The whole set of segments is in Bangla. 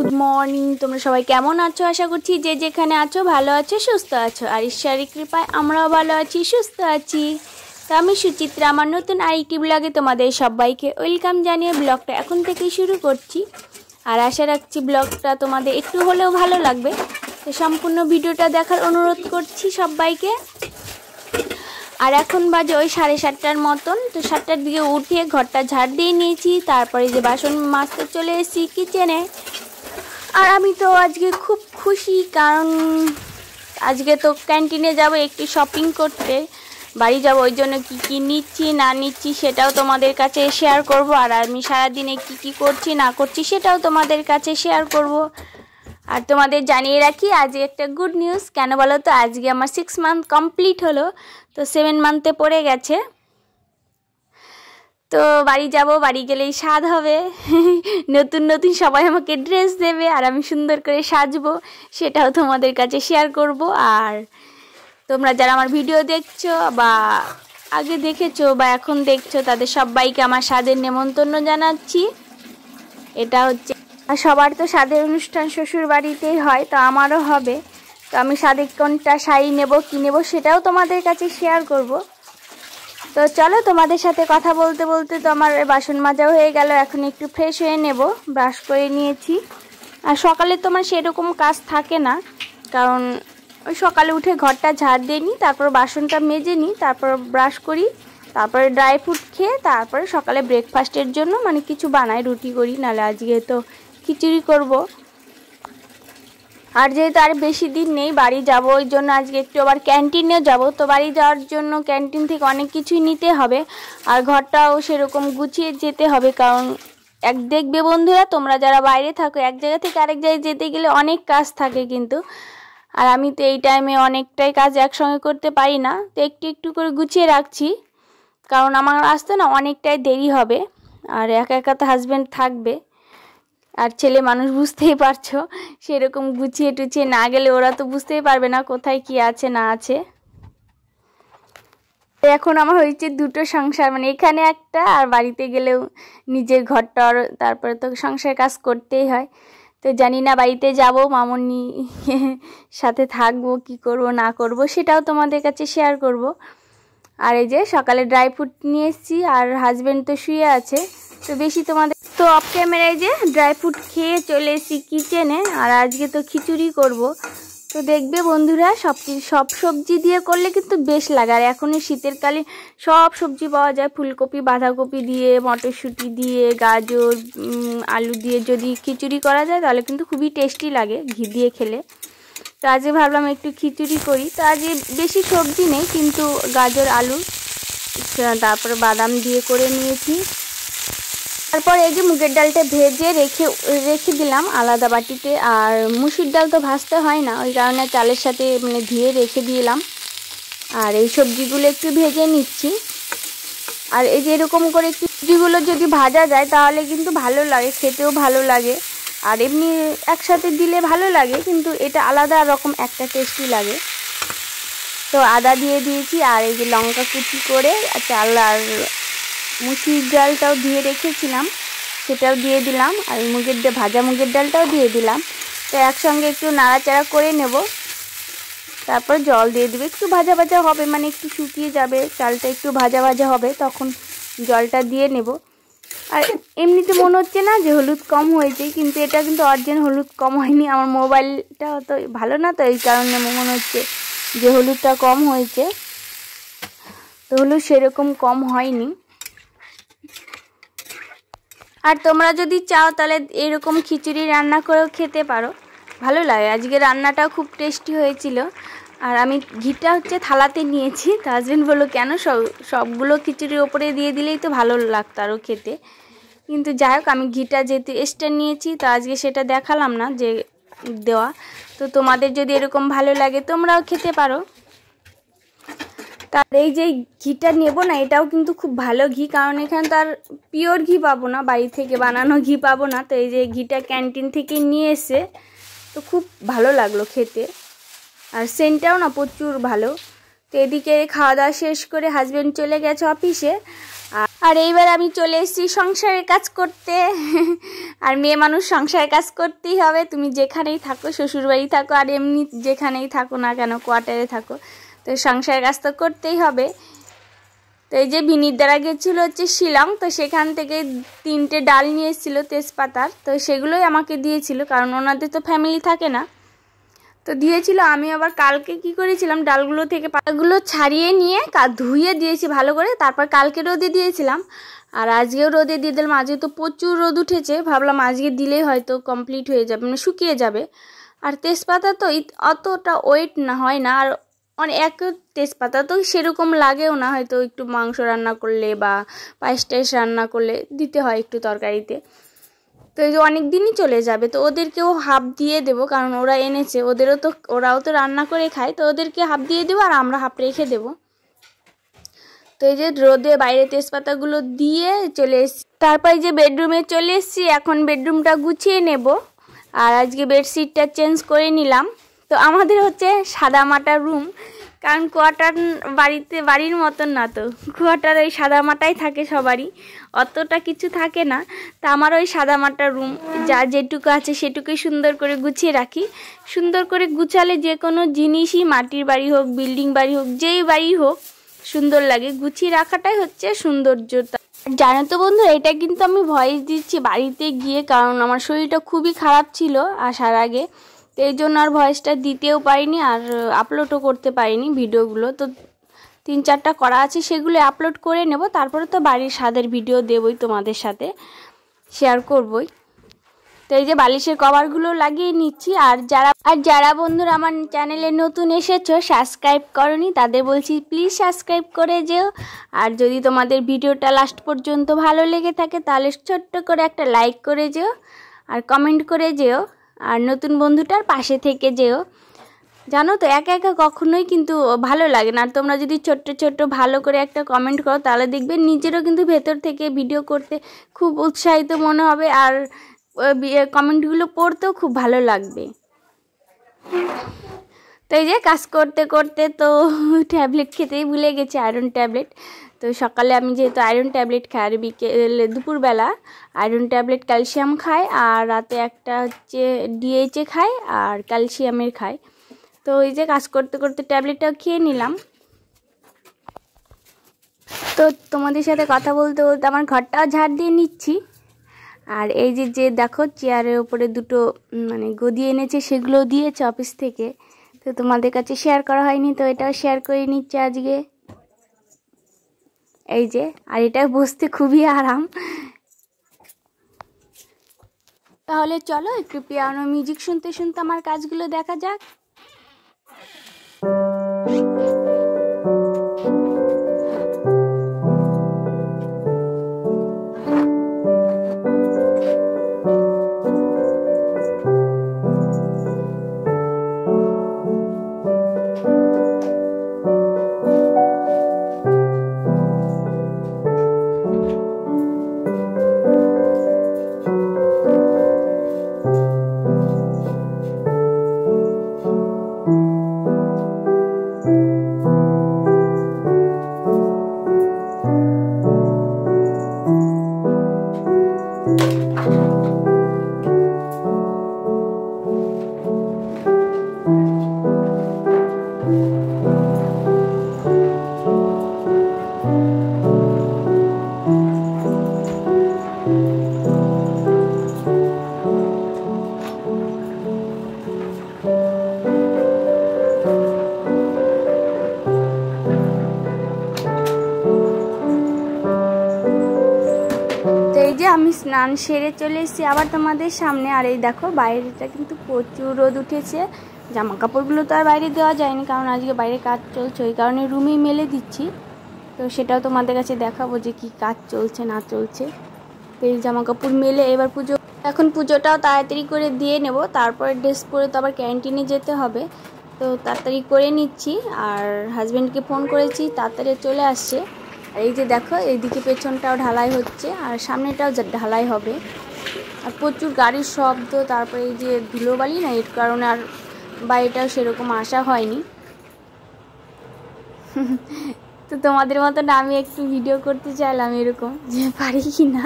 Good morning. তোমরা সবাই কেমন আছো? আশা করছি যে যেখানে আছো ভালো আছো, সুস্থ আছো। আর ঈশ্বরের কৃপায় আমরাও ভালো আছি, সুস্থ আছি। তো আমি সুচিত্রা, আমার নতুন আরেকটি ব্লগে তোমাদের সবাইকে ওয়েলকাম জানিয়ে ব্লগটা এখন থেকেই শুরু করছি। আর আশা রাখছি ব্লগটা তোমাদের একটু হলেও ভালো লাগবে। তো সম্পূর্ণ ভিডিওটা দেখার অনুরোধ করছি সবাইকে। আর এখন বাজে ওই 7:30টার মতন। তো 7টার দিকে উঠে ঘরটা ঝাড় দিয়ে নিয়েছি, তারপরে যে বাসন মাজতে চলে এসেছি কিচেনে। আর আমি তো আজকে খুব খুশি, কারণ আজকে তো ক্যান্টিনে যাব একটু শপিং করতে, বাড়ি যাব। ওই জন্য কী কী নিচ্ছি না নিচ্ছি সেটাও তোমাদের কাছে শেয়ার করব। আর আমি সারাদিনে কী কী করছি না করছি সেটাও তোমাদের কাছে শেয়ার করব। আর তোমাদের জানিয়ে রাখি আজ একটা গুড নিউজ। কেন বলো তো, আজকে আমার 6 মান্থ কমপ্লিট হলো, তো 7 মান্থে পড়ে গেছে। তো বাড়ি যাব, বাড়ি গেলেই স্বাদ হবে। নতুন নতুন সবাই আমাকে ড্রেস দেবে আর আমি সুন্দর করে সাজবো, সেটাও তোমাদের কাছে শেয়ার করব। আর তোমরা যারা আমার ভিডিও দেখছো বা আগে দেখেছো বা এখন দেখছো, তাদের সবাইকে আমার স্বাদের নেমন্তন্ন জানাচ্ছি। এটা হচ্ছে সবার তো স্বাদের অনুষ্ঠান শ্বশুর বাড়িতেই হয়, তো আমারও হবে। তো আমি স্বাদের কোনটা শাড়ি নেব কী নেব সেটাও তোমাদের কাছে শেয়ার করব। তো চলো, তোমাদের সাথে কথা বলতে বলতে তো আমার বাসন মাজাও হয়ে গেল। এখন একটু ফ্রেশ হয়ে নেব, ব্রাশ করে নিয়েছি। আর সকালে তোমার সেরকম কাজ থাকে না, কারণ ওই সকালে উঠে ঘরটা ঝাড় দিয়ে নিই, তারপর বাসনটা মেজে নিই, তারপর ব্রাশ করি, তারপরে ড্রাই ফ্রুট খেয়ে তারপরে সকালে ব্রেকফাস্টের জন্য মানে কিছু বানাই, রুটি করি, নাহলে আজকে তো খিচুড়ি করব। আর যেহেতু আর বেশি দিন নেই, বাড়ি যাব, ওই জন্য আজকে একটু আবার ক্যান্টিনেও যাব। তো বাড়ি যাওয়ার জন্য ক্যান্টিন থেকে অনেক কিছুই নিতে হবে, আর ঘরটাও সেরকম গুছিয়ে যেতে হবে। কারণ দেখবে বন্ধুরা, তোমরা যারা বাইরে থাকো, এক জায়গা থেকে আরেক জায়গায় যেতে গেলে অনেক কাজ থাকে কিন্তু। আর আমি তো এই টাইমে অনেকটাই কাজ একসঙ্গে করতে পারি না, তো একটু একটু করে গুছিয়ে রাখছি, কারণ আমার আসতে না অনেকটাই দেরি হবে। আর একা একা তো হাজব্যান্ড থাকবে, আর ছেলে মানুষ বুঝতেই পারছো, সেরকম গুছিয়ে টুছিয়ে না গেলে ওরা তো বুঝতেই পারবে না কোথায় কি আছে না আছে। এখন আমার হয়েছে দুটো সংসার, মানে এখানে একটা আর বাড়িতে গেলেও নিজের ঘরটার, তারপরে তো সংসার কাজ করতেই হয়। তো জানি না বাড়িতে যাব, মামুনি সাথে থাকবো, কি করব না করব সেটাও তোমাদের কাছে শেয়ার করব। আর এই যে সকালে ড্রাই ফ্রুট নিয়ে এসেছি, আর হাজব্যান্ড তো শুয়ে আছে, তো বেশি তোমাদের তো অফ ক্যামেরায় যে ড্রাই ফ্রুট খেয়ে চলে এসেছি কিচেনে। আর আজকে তো খিচুড়ি করব। তো দেখবে বন্ধুরা, সব সবজি দিয়ে করলে কিন্তু বেশ লাগে। আর এখন শীতের কালে সব সবজি পাওয়া যায়, ফুলকপি বাঁধাকপি দিয়ে, মটরশুঁটি দিয়ে, গাজর আলু দিয়ে যদি খিচুড়ি করা যায় তাহলে কিন্তু খুবই টেস্টি লাগে ঘি দিয়ে খেলে। তো আজকে ভাবলাম একটু খিচুড়ি করি। তো আজকে বেশি সবজি নেই, কিন্তু গাজর আলু তারপরে বাদাম দিয়ে করে নিয়েছি। তারপর এই যে মুগের ডালটা ভেজে রেখে দিলাম আলাদা বাটিতে। আর মুসুর ডাল তো ভাজতে হয় না, ওই কারণে চালের সাথে মানে ধুয়ে রেখে দিলাম। আর এই সবজিগুলো একটু ভেজে নিচ্ছি। আর এই যে এরকম করে একটু সবজিগুলো যদি ভাজা যায় তাহলে কিন্তু ভালো লাগে, খেতেও ভালো লাগে। আর এমনি একসাথে দিলে ভালো লাগে, কিন্তু এটা আলাদা রকম একটা টেস্টি লাগে। তো আদা দিয়ে দিয়েছি, আর এই যে লঙ্কা কুচি করে চাল আর মুসুর ডালটাও দিয়ে রেখেছিলাম সেটাও দিয়ে দিলাম, আর ভাজা মুগের ডালটাও দিয়ে দিলাম। তো একসঙ্গে একটু নাড়াচাড়া করে নেব, তারপর জল দিয়ে দেবে। একটু ভাজা ভাজা হবে, মানে একটু শুকিয়ে যাবে, চালটা একটু ভাজা ভাজা হবে, তখন জলটা দিয়ে নেব। আর এমনিতে মনে হচ্ছে না যে হলুদ কম হয়েছে, কিন্তু এটা কিন্তু অরিজিনাল হলুদ কম হয়নি। আমার মোবাইলটা তো ভালো না, তো এই কারণে মনে হচ্ছে যে হলুদটা কম হয়েছে, তো হলুদ সেরকম কম হয়নি। আর তোমরা যদি চাও তাহলে এরকম খিচুড়ি রান্না করেও খেতে পারো, ভালো লাগে। আজকে রান্নাটাও খুব টেস্টি হয়েছিল। আর আমি ঘিটা থালাতে নিয়েছি, তো হাজব্যান্ড বললো কেন সবগুলো খিচুড়ির ওপরে দিয়ে দিলেই তো ভালো লাগতো আরও খেতে। কিন্তু যাই হোক, আমি ঘিটা যেহেতু এক্সট্রা নিয়েছি, তো আজকে সেটা দেখালাম না যে দেওয়া। তো তোমাদের যদি এরকম ভালো লাগে তোমরাও খেতে পারো। তার এই যে ঘিটা নেব না, এটাও কিন্তু খুব ভালো ঘি, কারণ এখানে তো আর পিওর ঘি পাবো না, বাড়ি থেকে বানানো ঘি পাবো না। তো এই যে ঘিটা ক্যান্টিন থেকে নিয়ে এসে তো খুব ভালো লাগলো খেতে, আর সেন্টটাও না প্রচুর ভালো। তো এদিকে খাওয়া দাওয়া শেষ করে হাজবেন্ড চলে গেছে অফিসে, আর এইবার আমি চলে এসেছি সংসারের কাজ করতে। আর মেয়ে মানুষ সংসারের কাজ করতেই হবে, তুমি যেখানেই থাকো, শ্বশুরবাড়ি থাকো আর এমনি যেখানেই থাকো না কেন, কোয়ার্টারে থাকো, তো সংসারের কাজ তো করতেই হবে। তো এই যে ভিনির দ্বারা গেছিলো হচ্ছে শিলং, তো সেখান থেকে 3টে ডাল নিয়ে এসেছিলো তেজপাতার, তো সেগুলোই আমাকে দিয়েছিল, কারণ ওনাদের তো ফ্যামিলি থাকে না, তো দিয়েছিল। আমি আবার কালকে কি করেছিলাম, ডালগুলো থেকে পাতাগুলো ছাড়িয়ে নিয়ে ধুয়ে দিয়েছি ভালো করে, তারপর কালকে রোদে দিয়েছিলাম, আর আজকেও রোদে দিয়ে দিলাম। আজকে তো প্রচুর রোদ উঠেছে, ভাবলাম আজকে দিলেই হয়তো কমপ্লিট হয়ে যাবে, মানে শুকিয়ে যাবে। আর তেজপাতা তো অতটা ওয়েট না হয় না, আর এক তেজপাতা তো সেরকম লাগেও না, হয়তো একটু মাংস রান্না করলে বা পায়েস টায়েস রান্না করলে দিতে হয় একটু তরকারিতে, তো এই যে অনেক দিনই চলে যাবে। তো ওদেরকেও হাফ দিয়ে দেবো, কারণ ওরা এনেছে, ওরাও তো রান্না করে খায়, তো ওদেরকে হাফ দিয়ে দেবো আর আমরা হাফ রেখে দেবো। তো এই যে রোদে বাইরে তেজপাতাগুলো দিয়ে চলে এসেছি, তারপর এই যে বেডরুমে চলে এসেছি। এখন বেডরুমটা গুছিয়ে নেব, আর আজকে বেডশিটটা চেঞ্জ করে নিলাম। তো আমাদের হচ্ছে সাদামাটা রুম, কারণ কোয়ার্টার বাড়ির মতন না, তো কোয়ার্টার ওই সাদামাটাই থাকে সবারই, অতটা কিছু থাকে না। তা আমার ওই সাদামাটা রুম, যা যেটুকু আছে সেটুকুই সুন্দর করে গুছিয়ে রাখি। সুন্দর করে গুছালে যে কোনো জিনিসই, মাটির বাড়ি হোক, বিল্ডিং বাড়ি হোক, যেই বাড়ি হোক, সুন্দর লাগে। গুছিয়ে রাখাটাই হচ্ছে সৌন্দর্যতা। জানো তো বন্ধু, এটা কিন্তু আমি ভয়েস দিচ্ছি বাড়িতে গিয়ে, কারণ আমার শরীরটা খুবই খারাপ ছিল আসার আগে, তো এই জন্য আর ভয়েসটা দিতেও পারিনি আর আপলোডও করতে পারিনি ভিডিওগুলো। তো 3-4টা করা আছে, সেগুলো আপলোড করে নেব, তারপরে তো বাড়ির স্বাদের ভিডিও দেবই, তোমাদের সাথে শেয়ার করবই। তো এই যে বালিশের কভারগুলো লাগিয়ে নিচ্ছি। আর যারা বন্ধুরা আমার চ্যানেলে নতুন এসেছো, সাবস্ক্রাইব করনি, তাদের বলছি প্লিজ সাবস্ক্রাইব করে যেও। আর যদি তোমাদের ভিডিওটা লাস্ট পর্যন্ত ভালো লেগে থাকে, তাহলে ছোট্ট করে একটা লাইক করে যেও আর কমেন্ট করে যেও, আর নতুন বন্ধুটার পাশে থেকে যেও। জানো তো, একা একা কখনোই কিন্তু ভালো লাগে না, আর তোমরা যদি ছোট্ট ভালো করে একটা কমেন্ট করো, তাহলে দেখবে নিজেরও কিন্তু ভেতর থেকে ভিডিও করতে খুব উৎসাহিত মনে হবে, আর কমেন্টগুলো পড়তেও খুব ভালো লাগবে। তো এই যে কাজ করতে করতে তো ট্যাবলেট খেতেই ভুলে গেছি, আয়রন ট্যাবলেট। তো সকালে আমি যেহেতু আয়রন ট্যাবলেট খাই, আর বিকেলে দুপুরবেলা আয়রন ট্যাবলেট ক্যালসিয়াম খাই, আর রাতে একটা হচ্ছে ডিএইচএ খাই আর ক্যালসিয়ামের খাই। তো এই যে কাজ করতে করতে ট্যাবলেটটাও খেয়ে নিলাম। তো তোমাদের সাথে কথা বলতে বলতে আমার ঘরটাও ঝাড় দিয়ে নিচ্ছি। আর এই যে দেখো চেয়ারের উপরে দুটো মানে গদি এনেছে, সেগুলো দিয়েছে অফিস থেকে, তো তোমাদের কাছে শেয়ার করা হয়নি, তো এটাও শেয়ার করে নিচ্ছে আজকে। এই যে, আর এটা বসতে খুবই আরাম। তাহলে চলো একটু পিয়ানো মিউজিক শুনতে শুনতে আমার কাজগুলো দেখা যাক। আমি স্নান সেরে চলে এসেছি আবার তোমাদের সামনে। আর এই দেখো বাইরেটা কিন্তু প্রচুর রোদ উঠেছে, জামা কাপড়গুলো তো আর বাইরে দেওয়া যায়নি, কারণ আজকে বাইরে কাজ চলছে, ওই কারণে রুমেই মেলে দিচ্ছি। তো সেটাও তোমাদের কাছে দেখাবো যে কি কাজ চলছে না চলছে। তো এই জামা কাপড় মেলে এবার এখন পুজোটাও তাড়াতাড়ি করে দিয়ে নেব, তারপরে ড্রেস পরে তো আবার ক্যান্টিনে যেতে হবে, তো তাড়াতাড়ি করে নিচ্ছি। আর হাজব্যান্ডকে ফোন করেছি, তাড়াতাড়ি চলে আসছে। আর এই যে দেখো এইদিকে পেছনটাও ঢালাই হচ্ছে আর সামনেটাও ঢালাই হবে, আর প্রচুর গাড়ির শব্দ, তারপরে এই যে ধুলোবালি না, এর কারণে আর বাড়িটাও সেরকম আসা হয়নি। তো তোমাদের মতন আমি একটু ভিডিও করতে চাইলাম এরকম, যে পারি কি না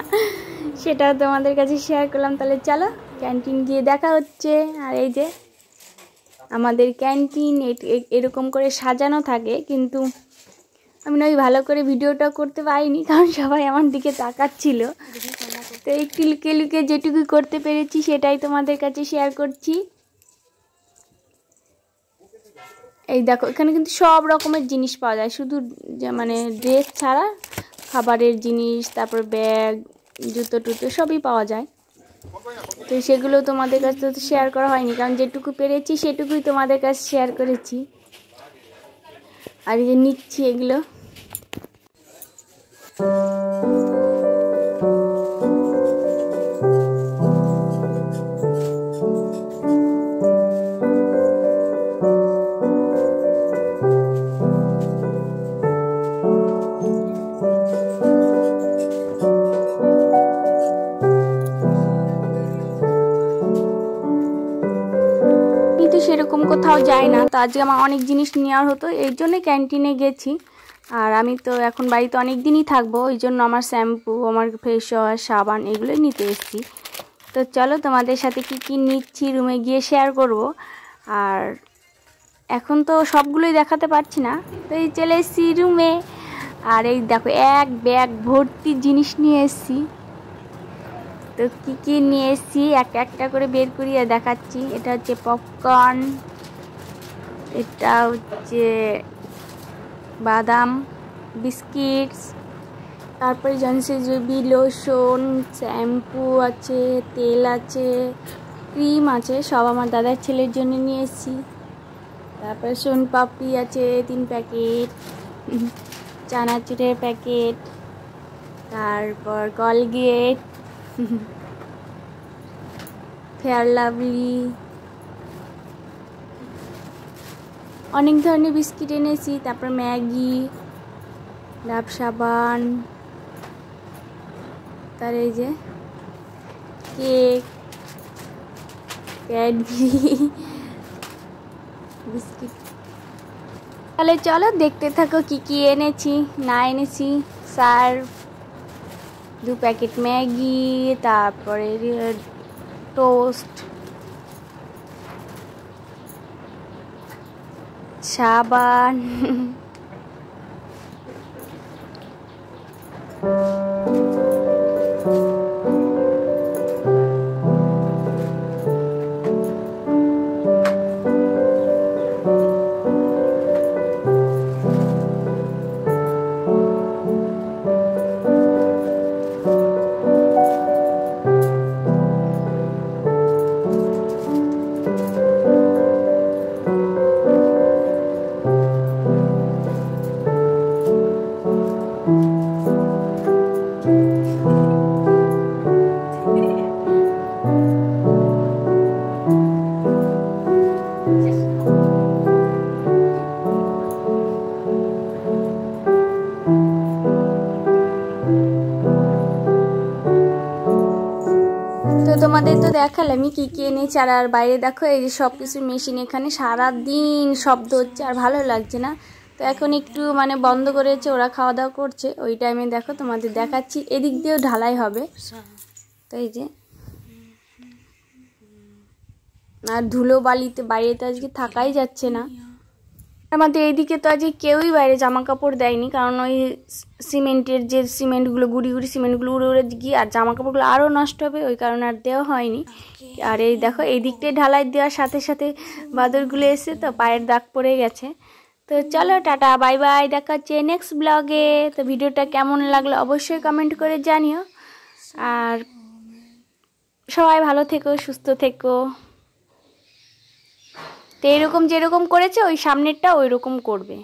সেটাও তোমাদের কাছে শেয়ার করলাম। তাহলে চলো ক্যান্টিন গিয়ে দেখা হচ্ছে। আর এই যে আমাদের ক্যান্টিন এরকম করে সাজানো থাকে, কিন্তু আমি ওই ভালো করে ভিডিওটা করতে পারিনি, কারণ সবাই আমার দিকে তাকাচ্ছিল। তো একটু লুকিয়ে লুকিয়ে যেটুকু করতে পেরেছি সেটাই তোমাদের কাছে শেয়ার করছি। এই দেখো এখানে কিন্তু সব রকমের জিনিস পাওয়া যায়, শুধু মানে ড্রেস ছাড়া খাবারের জিনিস, তারপর ব্যাগ, জুতো টুতো সবই পাওয়া যায়। তো সেগুলো তোমাদের কাছে তো শেয়ার করা হয়নি, কারণ যেটুকু পেরেছি সেটুকুই তোমাদের কাছে শেয়ার করেছি। আর এই যে নিচ্ছি এগুলো, সেরকম কোথাও যায় না। তো আজকে আমার অনেক জিনিস নেওয়ার হতো, এই জন্য ক্যান্টিনে গেছি। আর আমি তো এখন বাড়িতে অনেক দিনই থাকবো, ওই জন্য আমার শ্যাম্পু, আমার ফেস ওয়াশ, সাবান এগুলোই নিতে এসেছি। তো চলো তোমাদের সাথে কি কি নিচ্ছি রুমে গিয়ে শেয়ার করব। আর এখন তো সবগুলোই দেখাতে পারছি না, তো এই চলে এসেছি রুমে। আর এই দেখো এক ব্যাগ ভর্তি জিনিস নিয়ে এসেছি। তো কী কী নিয়ে এসেছি একটা একটা করে বের করিয়ে দেখাচ্ছি। এটা হচ্ছে পপকর্ন, এটা হচ্ছে বাদাম বিস্কিটস, তারপরে জনসন বেবি লোশন, শ্যাম্পু আছে, তেল আছে, ক্রিম আছে, সব আমার দাদার ছেলের জন্য নিয়ে এসেছি। তারপরে সোন পাপড়ি আছে 3 প্যাকেট, চানাচুরের প্যাকেট, তারপর কলগেট, ফেয়ার লাভলি, অনেক ধরনের বিস্কিট এনেছি। তারপর ম্যাগি, ডাব সাবান, তার এই যে কেক, ক্যাডবেরি বিস্কিট। তাহলে চলো দেখতে থাকো কি কি এনেছি না এনেছি। সার্ফ, 2 প্যাকেট ম্যাগি, তারপরে টোস্ট, সাবান, তোমাদের তো দেখালামই কি কি এনেছি। আর বাইরে দেখো এই যে সব কিছু মেশিন, এখানে সারাদিন শব্দ হচ্ছে আর ভালো লাগছে না। তো এখন একটু মানে বন্ধ করেছে, ওরা খাওয়া দাওয়া করছে, ওই টাইমে দেখো তোমাদের দেখাচ্ছি। এদিক দিয়েও ঢালাই হবে, তো এই যে। আর ধুলো বালিতে বাইরে তো আজকে থাকাই যাচ্ছে না। আমাদের এইদিকে তো আজকে কেউই বাইরে জামা কাপড় দেয়নি, কারণ ওই সিমেন্টের যে সিমেন্টগুলো গুড়ি গুড়ি সিমেন্টগুলো উড়ে উড়ে গিয়ে আর জামা কাপড়গুলো আরও নষ্ট হবে, ওই কারণে আর দেওয়া হয়নি। আর এই দেখো এই দিকটায় ঢালাই দেওয়ার সাথে সাথে বাদরগুলো এসে তো পায়ের দাগ পড়ে গেছে। তো চলো টাটা বাই বাই, দেখা হচ্ছে নেক্সট ব্লগে। তো ভিডিওটা কেমন লাগলো অবশ্যই কমেন্ট করে জানিও। আর সবাই ভালো থেকো, সুস্থ থেকো। তো এরকম যেরকম করেছে ওই সামনেরটা ওই রকম করবে।